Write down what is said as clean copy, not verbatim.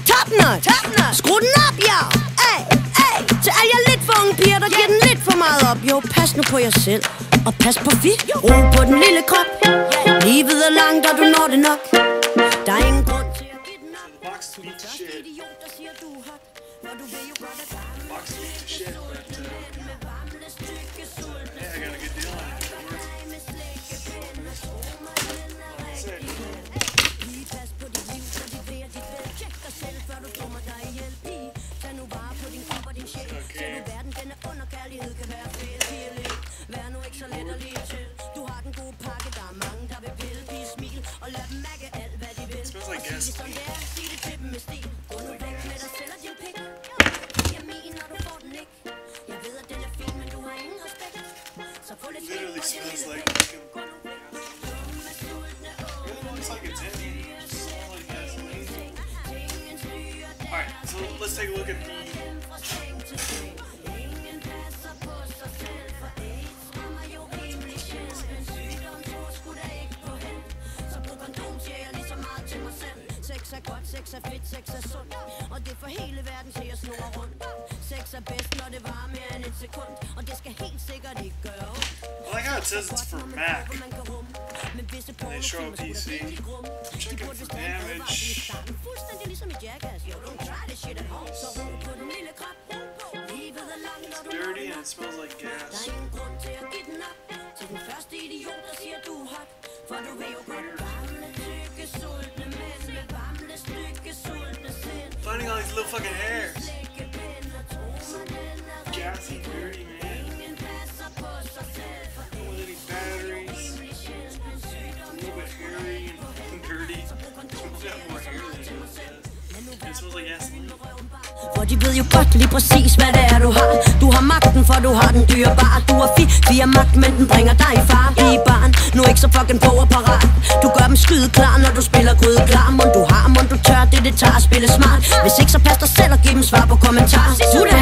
Topnotch, skru den op, ja. Til alle jer lidt for unge piger, der giver den lidt for meget op. Jo, pas nu på jer selv, og pas på vi. Ro på den lille krop. Livet er langt, og du når det nok. Der er ingen grund til at give den op. Første idiot, der siger du er hot. For du ved jo godt, at der er Box beat the shit, but yeah, I got a good deal on it. It smells like gasoline. Literally smells like fucking... Really looks like it's empty. It smells like gasoline. Alright, so let's take a look at the... Sex er godt, sex er fedt, sex er sundt. Og det får hele verden til at snurre rundt. Sex er bedst, når det varer mere end et sekund. Og det skal helt sikkert ikke gøre ondt. I like how it says it's for Mac. And they show a PC. I'm checking for damage. It's dirty and it smells like gas. Finding all these little fucking hairs. Some gassy, dirty man. Don't want any batteries. It's a little bit hairy and dirty. It smells got more hair than it says. It smells like gasoline. For de ved jo godt lige præcis hvad det er du har. Du har magten for du har den dyrebare. Du har fire magt, men den bringer dig i far. I barn, nu ikke så fucking på og parat. Du gør dem skyde klar, når du spiller gryde klar. Mund du har, mund du tør, det tager at spille smart. Hvis ikke så pas dig selv og giv dem svar på kommentar. Du det